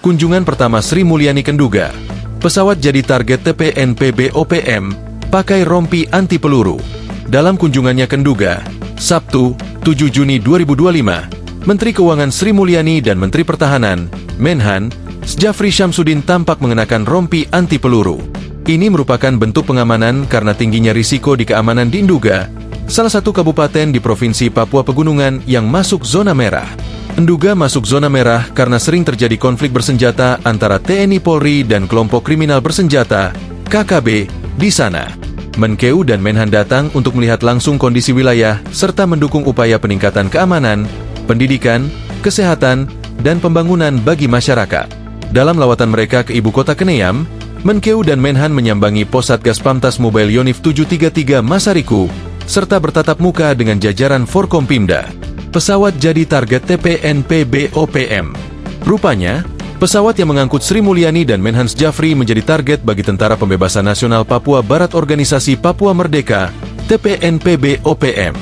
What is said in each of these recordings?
Kunjungan pertama Sri Mulyani ke Nduga. Pesawat jadi target TPNPB OPM, pakai rompi anti peluru. Dalam kunjungannya ke Nduga, Sabtu, 7 Juni 2025, Menteri Keuangan Sri Mulyani dan Menteri Pertahanan, Menhan, Djafri Syamsuddin tampak mengenakan rompi anti peluru. Ini merupakan bentuk pengamanan karena tingginya risiko di keamanan di Nduga, salah satu kabupaten di Provinsi Papua Pegunungan yang masuk zona merah. Nduga masuk zona merah karena sering terjadi konflik bersenjata antara TNI Polri dan kelompok kriminal bersenjata, KKB, di sana. Menkeu dan Menhan datang untuk melihat langsung kondisi wilayah serta mendukung upaya peningkatan keamanan, pendidikan, kesehatan, dan pembangunan bagi masyarakat. Dalam lawatan mereka ke ibu kota Keneyam, Menkeu dan Menhan menyambangi pos Satgas Pamtas Mobile Yonif 733 Masariku, serta bertatap muka dengan jajaran Forkompimda. Pesawat jadi target TPNPB OPM. Rupanya, pesawat yang mengangkut Sri Mulyani dan Menhan Djafri menjadi target bagi Tentara Pembebasan Nasional Papua Barat Organisasi Papua Merdeka, TPNPB OPM.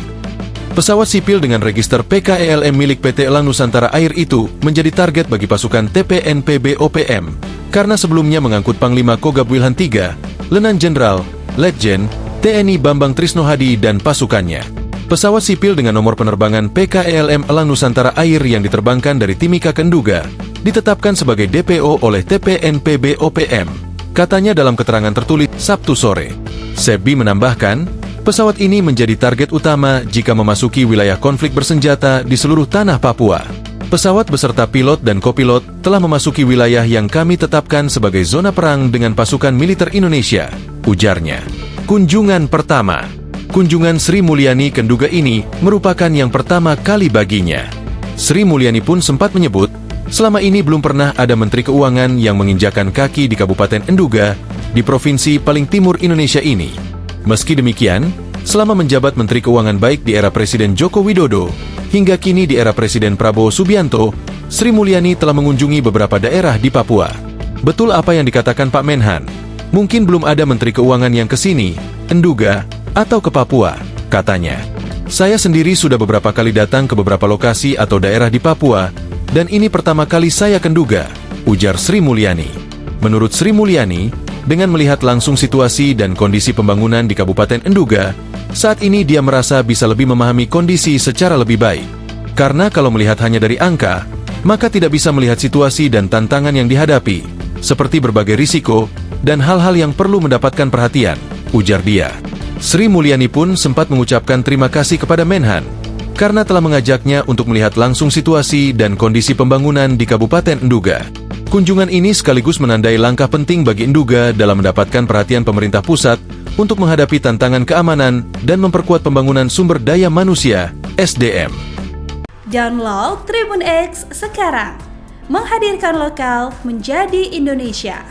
Pesawat sipil dengan register PKELM milik PT Elang Nusantara Air itu menjadi target bagi pasukan TPNPB OPM, karena sebelumnya mengangkut Panglima Kogab Wilhan III, Letnan Jenderal, Letjen, TNI Bambang Trisno Hadi dan pasukannya. Pesawat sipil dengan nomor penerbangan PKELM Elang Nusantara Air yang diterbangkan dari Timika ke Nduga ditetapkan sebagai DPO oleh TPNPB OPM, katanya dalam keterangan tertulis Sabtu sore. Sebi menambahkan, pesawat ini menjadi target utama jika memasuki wilayah konflik bersenjata di seluruh tanah Papua. Pesawat beserta pilot dan kopilot telah memasuki wilayah yang kami tetapkan sebagai zona perang dengan pasukan militer Indonesia, ujarnya. Kunjungan pertama. Kunjungan Sri Mulyani ke Nduga ini merupakan yang pertama kali baginya. Sri Mulyani pun sempat menyebut, selama ini belum pernah ada Menteri Keuangan yang menginjakan kaki di Kabupaten Nduga, di provinsi paling timur Indonesia ini. Meski demikian, selama menjabat Menteri Keuangan baik di era Presiden Joko Widodo, hingga kini di era Presiden Prabowo Subianto, Sri Mulyani telah mengunjungi beberapa daerah di Papua. Betul apa yang dikatakan Pak Menhan, mungkin belum ada Menteri Keuangan yang ke sini, Nduga, atau ke Papua, katanya. Saya sendiri sudah beberapa kali datang ke beberapa lokasi atau daerah di Papua, dan ini pertama kali saya ke Nduga, ujar Sri Mulyani. Menurut Sri Mulyani, dengan melihat langsung situasi dan kondisi pembangunan di Kabupaten Nduga, saat ini dia merasa bisa lebih memahami kondisi secara lebih baik. Karena kalau melihat hanya dari angka, maka tidak bisa melihat situasi dan tantangan yang dihadapi, seperti berbagai risiko dan hal-hal yang perlu mendapatkan perhatian, ujar dia. Sri Mulyani pun sempat mengucapkan terima kasih kepada Menhan, karena telah mengajaknya untuk melihat langsung situasi dan kondisi pembangunan di Kabupaten Nduga. Kunjungan ini sekaligus menandai langkah penting bagi Nduga dalam mendapatkan perhatian pemerintah pusat untuk menghadapi tantangan keamanan dan memperkuat pembangunan sumber daya manusia, SDM. Download Tribun X sekarang, menghadirkan lokal menjadi Indonesia.